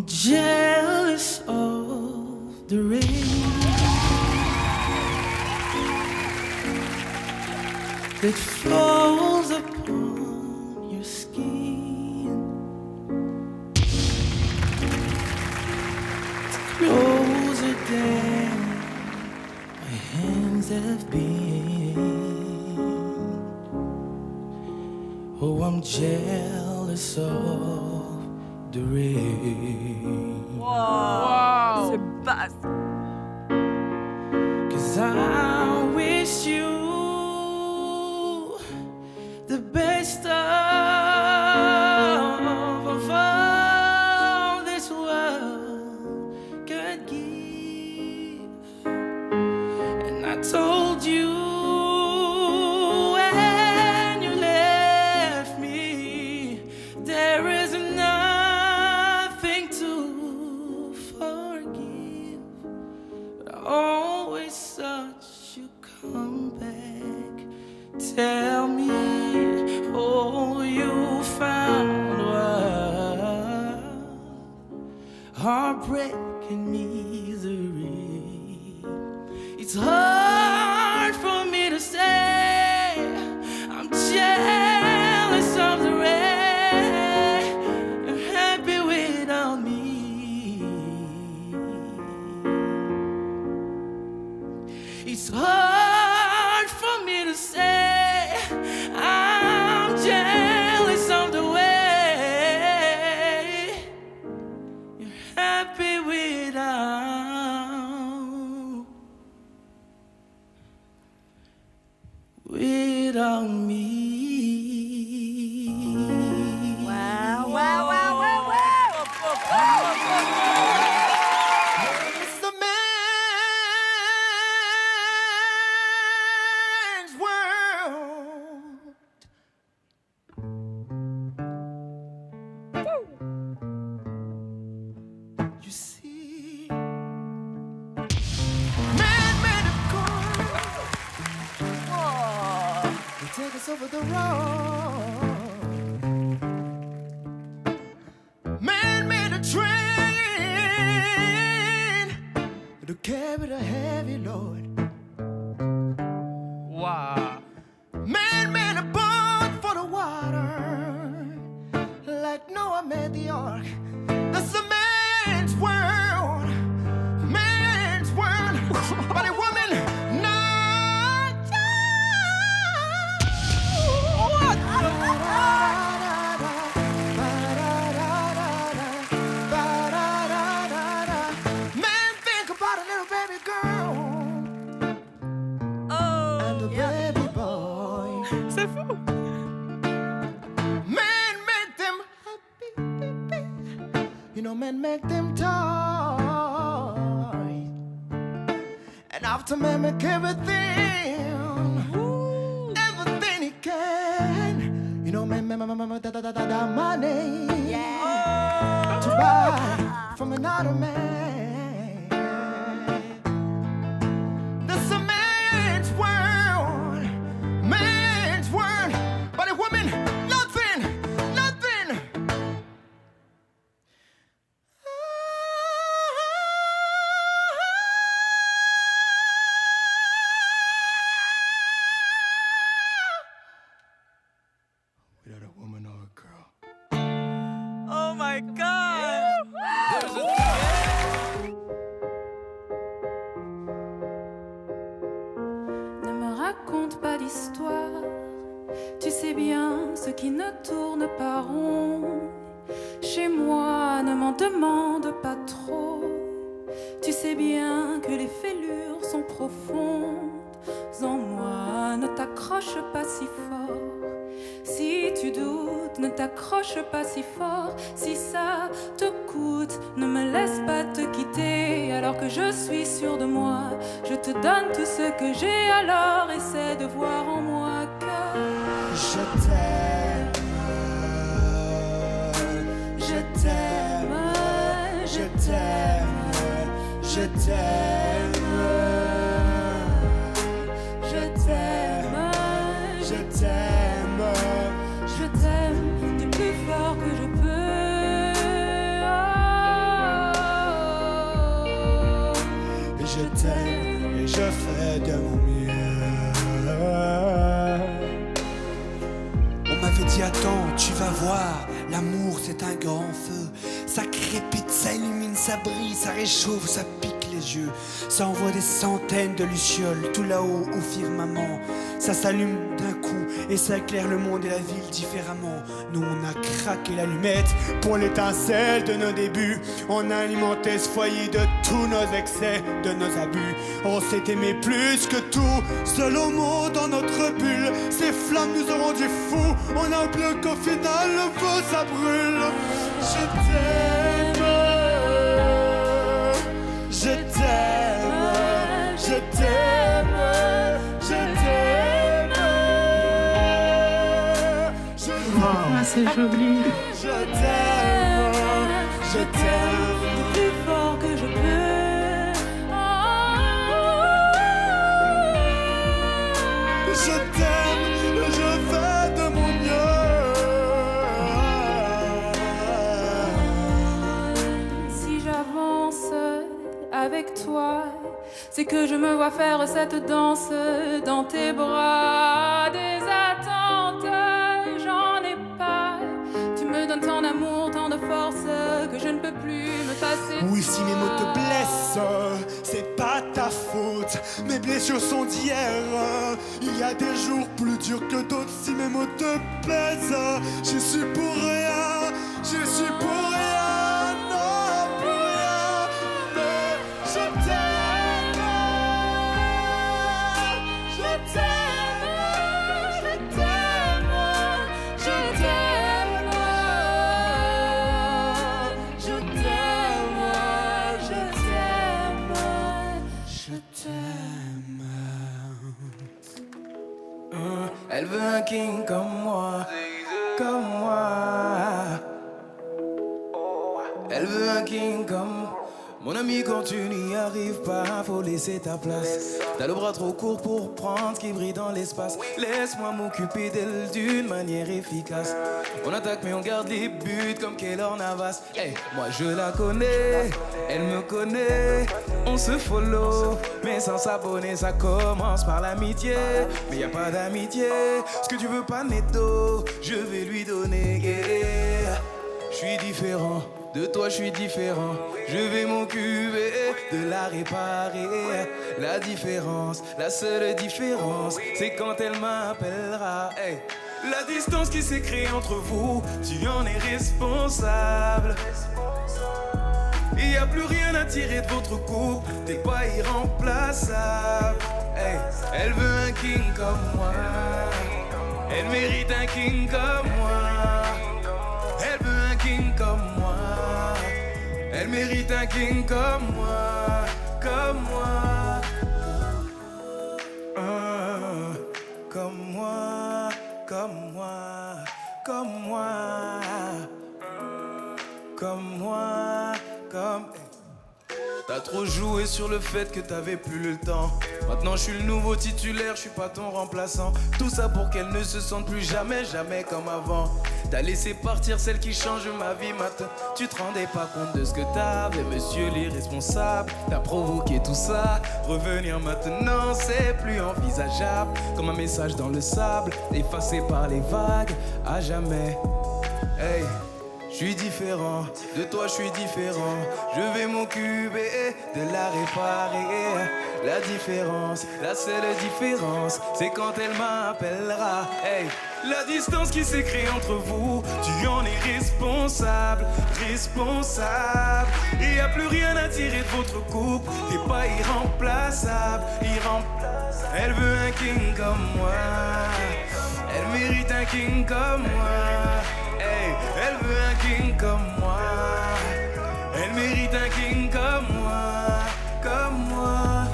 I'm jealous of the rain that falls upon your skin. It's closer than my hands have been. Oh, I'm jealous of the rain. Wow. C'est basse. 'Cause I wish you the best of all this world could give. And I told you when you left me, there is nothing to forgive. But I always thought you'd come back. Tell me, oh, you found what? Heartbreak and misery. It's hard for me to say I'm jealous of the rain. You're happy without me. It's hard for me to say I'm jealous of the way you're happy without me. Wow, wow, wow, wow, wow. It's the man's world. You see, man made a call. They take us over the road. Man made a train to carry the heavy load. Wow. Man made a boat for the water, like Noah made the ark. That's the man's world, man's world. But a woman, not what? Man, think about a little baby girl and a baby boy. C'est fou. Man make them happy, baby. You know, man make them toy. And after man make everything, everything he can. You know, man, da money to buy from another man. This a man's world, man's world. But a woman, nothing, nothing. Without a woman or a girl. Oh my God. Ne me raconte pas d'histoire, tu sais bien ce qui ne tourne pas rond. Chez moi, ne m'en demande pas trop, tu sais bien que les fêlures sont profondes. En moi, ne t'accroche pas si fort. Si tu doutes, ne t'accroche pas si fort. Si ça te coûte, ne me laisse pas te quitter. Alors que je suis sûre de moi, je te donne tout ce que j'ai. Alors essaie de voir en moi que Je t'aime, je t'aime, je t'aime, je t'aime, je t'aime, je t'aime, je t'aime du plus fort que je peux. Ah. t'aime et je fais de mon mieux. On m'avait dit attends, tu vas voir, l'amour c'est un grand feu. Ça crépite, ça illumine, ça brille, ça réchauffe, ça pique les yeux. Ça envoie des centaines de lucioles tout là-haut au firmament. Ça s'allume d'un coup et ça éclaire le monde et la ville différemment. Nous on a craqué l'allumette pour l'étincelle de nos débuts. On a alimenté ce foyer de tous nos excès, de nos abus. On s'est aimé plus que tout, seul au monde dans notre bulle. Ces flammes nous ont rendu fous. On a oublié qu'au final le feu ça brûle. Je t'aime, je t'aime, je t'aime, je t'aime. Ah, c'est joli. Je t'aime, je t'aime. Le plus fort que je peux. Je t'aime, je fais de mon mieux. Si j'avance avec toi, c'est que je me vois faire cette danse dans tes bras. Des attentes, j'en ai pas. Tu me donnes tant d'amour, tant de force que je ne peux plus me passer. Oui, si mes mots te blessent, c'est pas ta faute. Mes blessures sont d'hier. Il y a des jours plus durs que d'autres. Si mes mots te plaisent, je suis pour rien. Je suis pour rien, non, pour rien. Mais je t'aime. Je t'aime. Je t'aime. Je t'aime. Je t'aime. Je t'aime. Je t'aime. Elle veut un king comme moi, comme moi. Elle veut un king comme mon ami. Quand tu n'y arrives pas, faut laisser ta place. T'as le bras trop court pour prendre ce qui brille dans l'espace. Laisse-moi m'occuper d'elle d'une manière efficace. On attaque mais on garde les buts comme Keylor Navas. Hey, moi je la connais, elle me connaît. On se follow, mais sans s'abonner, ça commence par l'amitié. Mais y a pas d'amitié, ce que tu veux pas netto, je vais lui donner. Yeah. Je suis différent, de toi je suis différent. Je vais m'occuper de la réparer. La différence, la seule différence, c'est quand elle m'appellera. Hey. La distance qui s'est créée entre vous, tu en es responsable. Il n'y a plus rien à tirer de votre couple, t'es pas irremplaçable. Hey, elle veut un king comme moi, elle mérite un king comme moi. Elle veut un king comme moi, elle mérite un king comme moi, comme moi. Comme moi, comme moi, comme moi. Comme moi, comme... T'as trop joué sur le fait que t'avais plus le temps. Maintenant je suis le nouveau titulaire, je suis pas ton remplaçant. Tout ça pour qu'elle ne se sente plus jamais, jamais comme avant. T'as laissé partir celle qui change ma vie maintenant. Tu te rendais pas compte de ce que t'avais, monsieur l'irresponsable. T'as provoqué tout ça, revenir maintenant c'est plus envisageable. Comme un message dans le sable, effacé par les vagues, à jamais. Hey. Je suis différent, de toi je suis différent. Je vais m'occuper de la réparer. La différence, la seule différence, c'est quand elle m'appellera. Hey, la distance qui s'est créée entre vous, tu en es responsable, responsable. Il n'y a plus rien à tirer de votre couple, t'es pas irremplaçable, irremplaçable. Elle veut un king comme moi, elle mérite un king comme moi. Hey, elle veut un king comme moi, elle mérite un king comme moi, comme moi.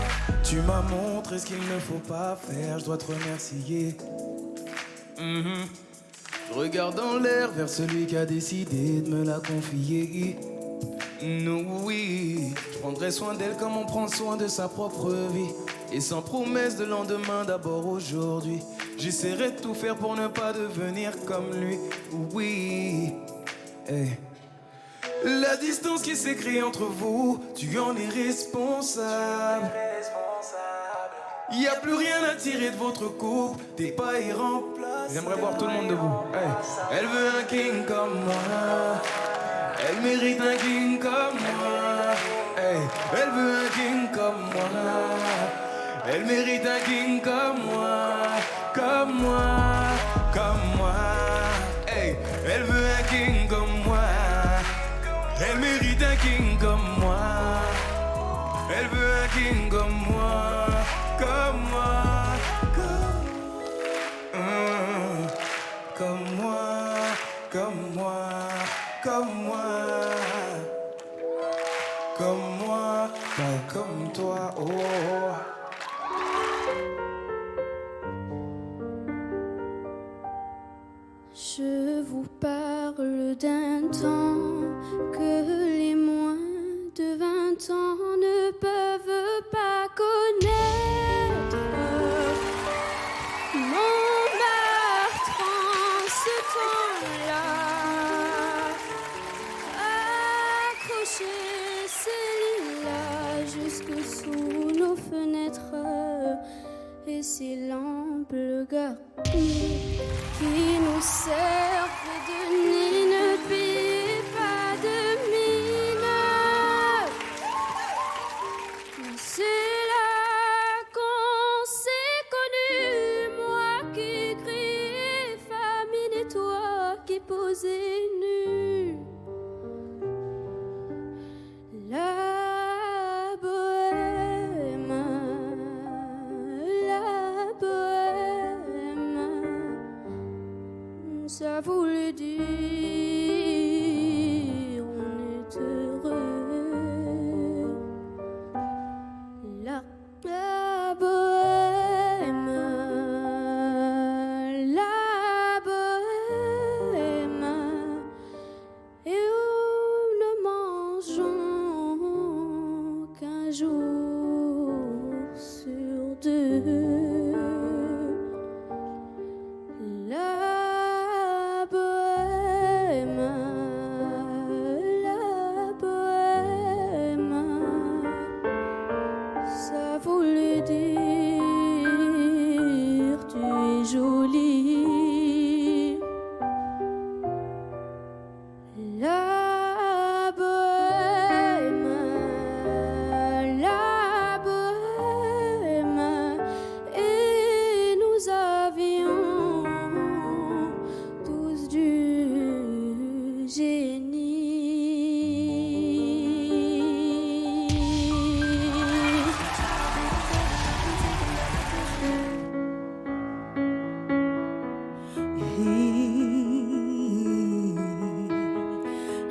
Tu m'as montré ce qu'il ne faut pas faire, je dois te remercier. Je regarde en l'air vers celui qui a décidé de me la confier. Oui, je prendrai soin d'elle comme on prend soin de sa propre vie. Et sans promesse de lendemain, d'abord aujourd'hui. J'essaierai de tout faire pour ne pas devenir comme lui. Oui, hey. La distance qui s'est créée entre vous, tu en es responsable. Y a plus rien à tirer de votre couple, t'es pas irremplaçable. J'aimerais voir tout le monde debout. Hey. Elle veut un king comme moi, elle mérite un king comme moi. Hey. Elle veut un king comme moi, elle mérite un king comme moi, comme moi, comme moi. Hey. Elle veut un king comme moi, elle mérite un king comme moi. Elle veut un king comme moi, comme moi, comme moi, comme moi, comme moi, comme moi, pas comme toi, oh. Je vous parle d'un temps que les moins de 20 ans ne peuvent pas connaître. Montmartre en ce temps-là, accrocher ces lilas jusque sous nos fenêtres et ces lampes garnies qui nous servent de nid. Ne payez pas de mine. C'est là qu'on s'est connus, moi qui criais famine et toi qui posais nu. La bohème, ça voulait dire on est heureux. La bohème, et nous ne mangeons qu'un jour sur deux.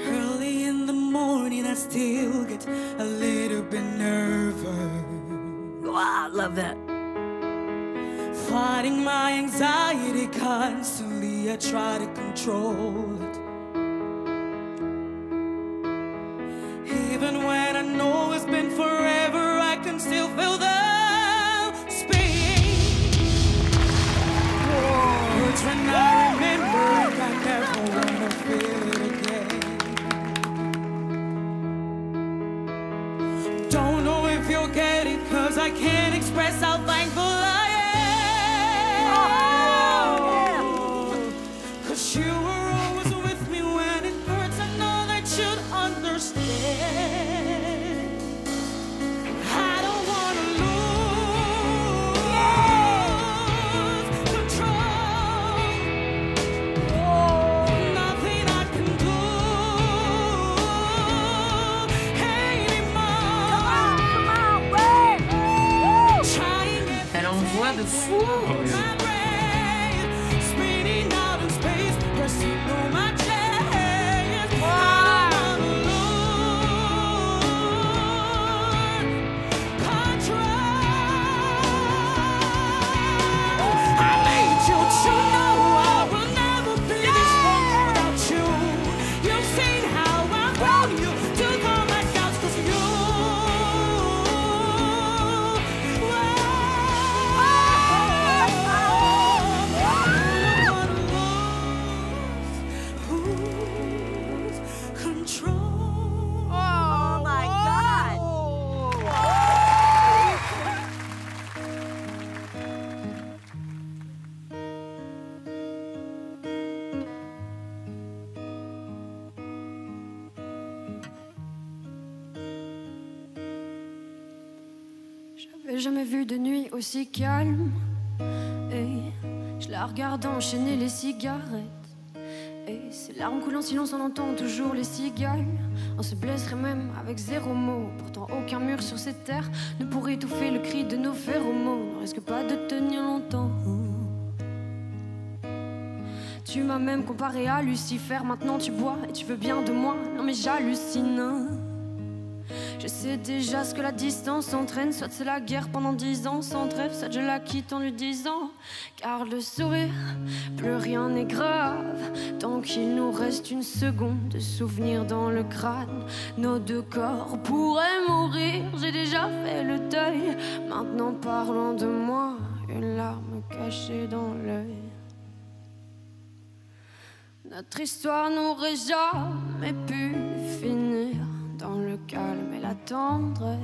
Early in the morning, I still get a little bit nervous. Oh, I love that. Fighting my anxiety constantly, I try to control it. Even when I know it's been forever, I can still feel the space. Hurts when I remember it, I never wanna feel it again. Don't know if you'll get it, 'cause I can't express how thankful I am. Oh, 'Cause you were always with me when it hurts. I know that you'd understand. I don't wanna lose control. Nothing I can do anymore. Trying elle envoie de fou. my brain, spinning out in space, pressing on my chest. I don't wanna lose control. I need you to know I will never be this strong without you. You've seen how I've grown. You to come back out 'cause you. jamais vu de nuit aussi calme. Et je la regarde enchaîner les cigarettes. Et ces larmes coulent en silence, on entend toujours les cigales. On se blesserait même avec 0 mot. Pourtant aucun mur sur cette terre ne pourrait étouffer le cri de nos phéromones. On risque pas de tenir longtemps. Tu m'as même comparé à Lucifer. Maintenant tu bois et tu veux bien de moi. Non mais j'hallucine. Je sais déjà ce que la distance entraîne. Soit c'est la guerre pendant 10 ans sans trêve, soit je la quitte en lui disant. Car le sourire, plus rien n'est grave tant qu'il nous reste une seconde de souvenir dans le crâne. Nos 2 corps pourraient mourir, j'ai déjà fait le deuil. Maintenant parlons de moi, une larme cachée dans l'œil. Notre histoire n'aurait jamais pu finir dans le calme et la tendresse.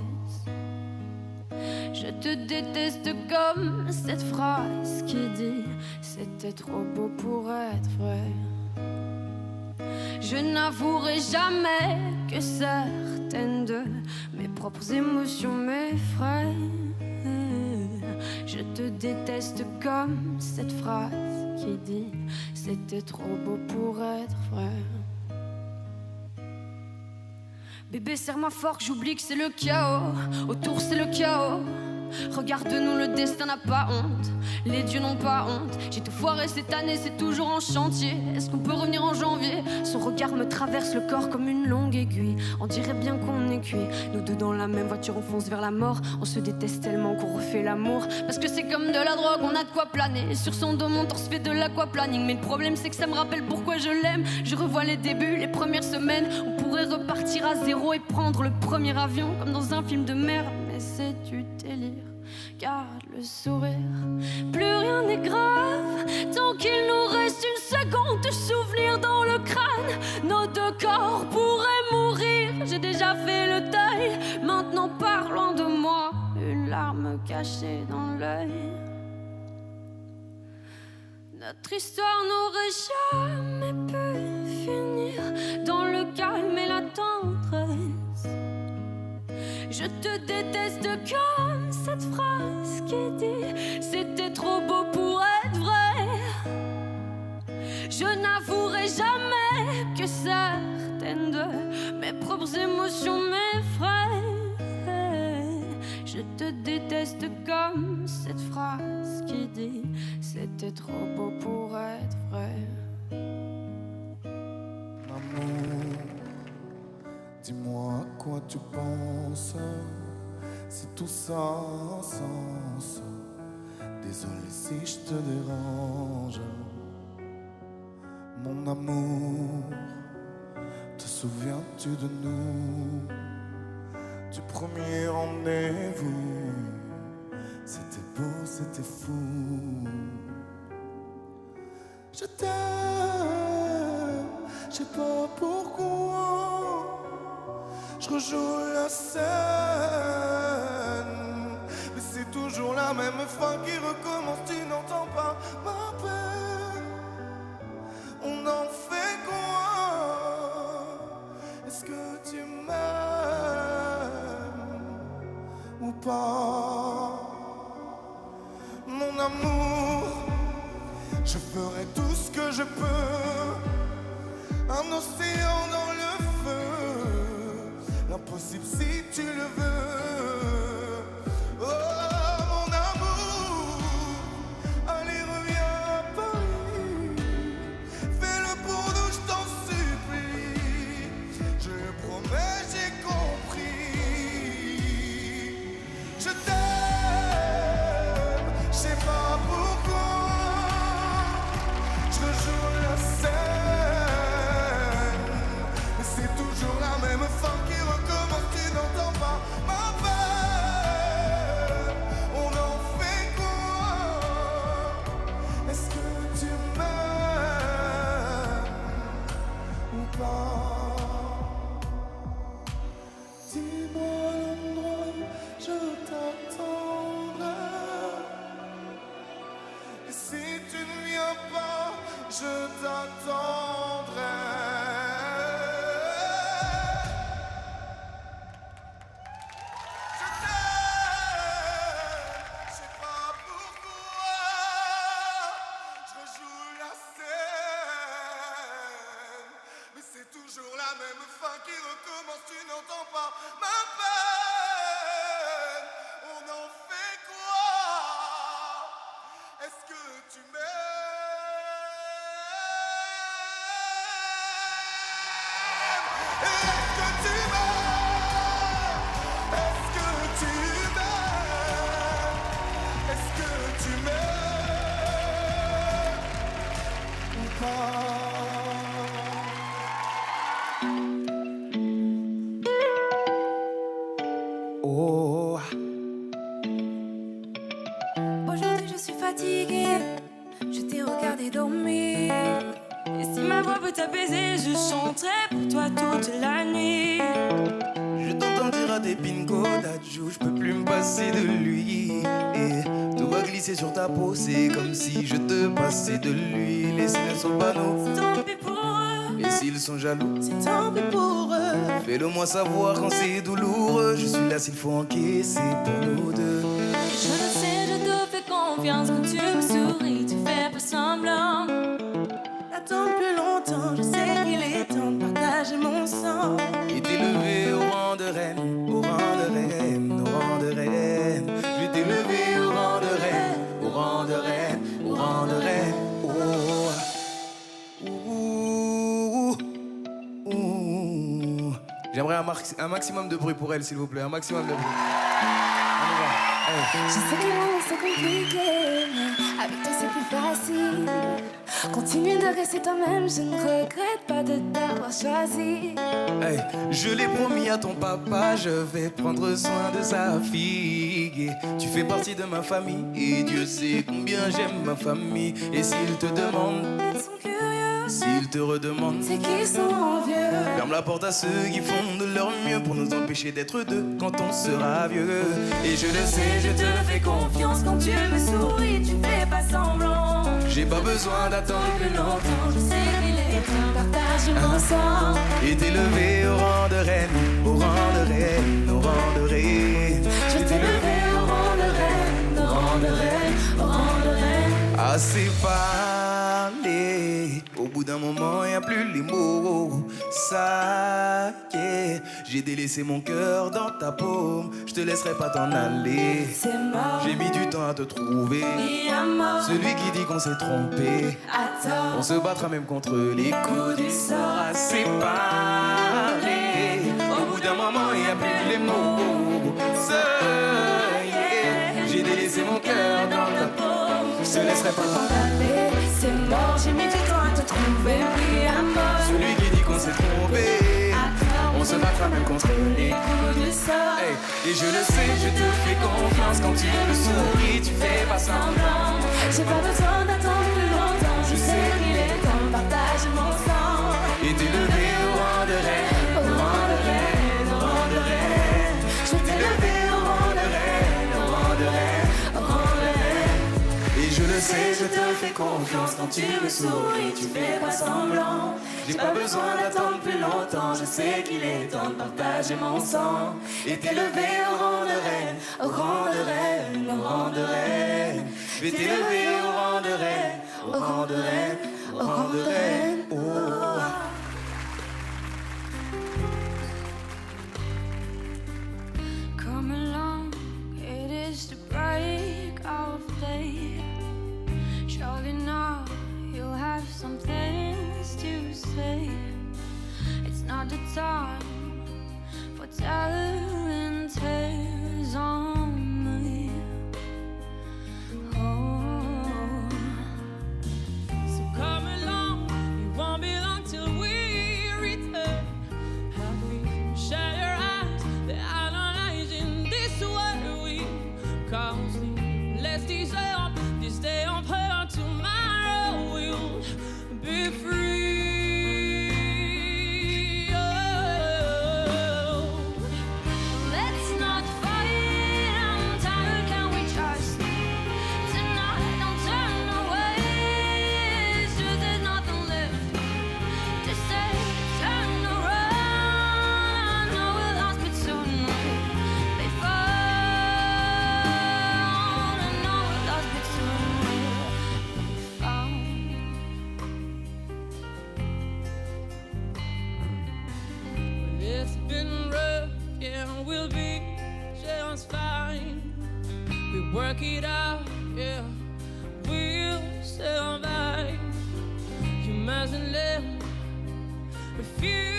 Je te déteste comme cette phrase qui dit c'était trop beau pour être vrai. Je n'avouerai jamais que certaines de mes propres émotions m'effraient. Je te déteste comme cette phrase qui dit c'était trop beau pour être vrai. Bébé, serre-moi fort que j'oublie que c'est le chaos. Autour c'est le chaos. Regarde-nous, le destin n'a pas honte. Les dieux n'ont pas honte. J'ai tout foiré cette année, c'est toujours en chantier. Est-ce qu'on peut revenir en janvier? Son regard me traverse le corps comme une longue aiguille. On dirait bien qu'on est cuit. Nous 2 dans la même voiture, on fonce vers la mort. On se déteste tellement qu'on refait l'amour. Parce que c'est comme de la drogue, on a de quoi planer. Sur son dos, mon torse fait de l'aquaplaning. Mais le problème c'est que ça me rappelle pourquoi je l'aime. Je revois les débuts, les premières semaines. On pourrait repartir à 0 et prendre le premier avion. Comme dans un film de merde, mais c'est du délire. Garde le sourire, plus rien n'est grave tant qu'il nous reste une seconde de souvenir dans le crâne. Nos 2 corps pourraient mourir, j'ai déjà fait le deuil. Maintenant pars loin de moi, une larme cachée dans l'œil. Notre histoire n'aurait jamais pu finir dans le calme et la tendresse. Je te déteste comme cette phrase qui dit c'était trop beau pour être vrai. Je n'avouerai jamais que certaines de mes propres émotions m'effraient. Je te déteste comme cette phrase qui dit c'était trop beau pour être vrai. Amour, dis-moi à quoi tu penses. C'est tout ça un sens. Désolé si je te dérange. Mon amour, te souviens-tu de nous? Du premier rendez-vous. C'était beau, c'était fou. Je t'aime, je sais pas pourquoi. Je rejoue la scène, mais c'est toujours la même fin qui recommence. Tu n'entends pas ma peine. On en fait quoi? Est-ce que tu m'aimes ou pas? Mon amour, je ferai tout ce que je peux. Un océan dans le feu, l'impossible si tu le veux. Oh mon amour, allez reviens à Paris. Fais-le pour nous, je t'en supplie. Je le promets, j'ai compris. Je t'aime, je sais pas pourquoi. Je rejoue la scène, mais c'est toujours la même fin qui recommence. Tu n'entends pas ma peine. On en fait quoi? Est-ce que tu m'aimes ou pas? Dis-moi l'endroit, je t'attendrai. Et si tu ne viens pas, je t'attendrai. Je t'aime. même fin qui recommence, tu n'entends pas ma peine. On en fait quoi? Est-ce que tu m'aimes? Est-ce que tu m'aimes? Est-ce que tu m'aimes? Est-ce que tu m'aimes ou pas? Oh. Aujourd'hui je suis fatiguée, je t'ai regardé dormir. Et si ma voix peut t'apaiser, je chanterai pour toi toute la nuit. Je t'entends dire à tes pinko d'adjou, je peux plus me passer de lui. Et tout va glisser sur ta peau, c'est comme si je te passais de l'huile. Et s'ils ne sont pas nous, Tant pis pour eux, et s'ils sont jaloux, c'est tant pis pour eux. fais-le moi savoir quand c'est douloureux. Je suis là s'il faut encaisser pour nous deux. Je le sais, je te fais confiance quand tu me souris, tu fais pas semblant. Attends plus longtemps, je sais qu'il est temps de partager mon sang. Et t'élever au rang de reine, au rang de reine, au rang de reine. Je vais t'élever au rang de reine, au rang de reine, au rang de reine. Oh. Ouh. Ouh. J'aimerais un maximum de bruit pour elle, s'il vous plaît, un maximum de bruit. On y va. Allez. Je sais que moi c'est compliqué, mais avec toi c'est plus facile. Continue de rester toi-même, je ne regrette pas de t'avoir choisi. Hey, je l'ai promis à ton papa, je vais prendre soin de sa fille. Tu fais partie de ma famille et Dieu sait combien j'aime ma famille. Et s'il te demande, Ils sont curieux, s'il te redemande, c'est qu'ils sont envieux. ferme la porte à ceux qui font de leur mieux pour nous empêcher d'être deux quand on sera vieux. Et je le sais, Je te fais confiance quand tu me souris, tu fais pas semblant. j'ai pas besoin d'attendre Plus longtemps, je sais qu'il est temps de partager mon sang. et t'élever au rang de reine, au rang de reine, au rang de reine. Je t'ai levé au rang de reine, au rang de reine, au rang de reine. Assez parlé, au bout d'un moment y a plus les mots. Ça y est, j'ai délaissé mon cœur dans ta paume. Je te laisserai pas t'en aller. C'est mort, J'ai mis du temps à te trouver. et à mort. Celui qui dit qu'on s'est trompé. Attends, On se battra même contre les coups du sort. Assez parlé, au bout d'un moment y a plus les mots. Ça y est, j'ai délaissé mon cœur dans ta paume. Je te laisserai pas t'en aller. c'est mort, j'ai mis du temps à te trouver, puis à mort. Celui qui dit qu'on s'est trompé. Attends, On se battra même contre les coups du sort. Hey, et je le sais, je te fais confiance quand tu me souris, tu fais pas semblant. J'ai pas besoin d'attendre plus longtemps, je sais qu'il est temps de partager mon sang. Et t'élever au rang de reine, Au rang de reine, au rang de reine. Je t'ai levé au rang de reine, au rang de reine, au rang de reine. et je le sais, Je te fais confiance quand tu me souris, tu fais pas semblant. J'ai pas besoin d'attendre plus longtemps, je sais qu'il est temps de partager mon sang. Et t'élever au rang de reine, au rang de reine, au rang de reine. je vais t'élever au rang de reine, au rang de reine, au rang de reine. Oh. Come along, it is the break of day. Surely now you'll have some things to say. It's not the time for telling tales on me. Oh, so come along, it won't be long till we return. Have we shut your eyes? They're analyzing this world we can't sleep. Let's dissolve this day on her. Tomorrow we'll be free. Oh, là, yeah, we'll survive. J'imagine l'air, if you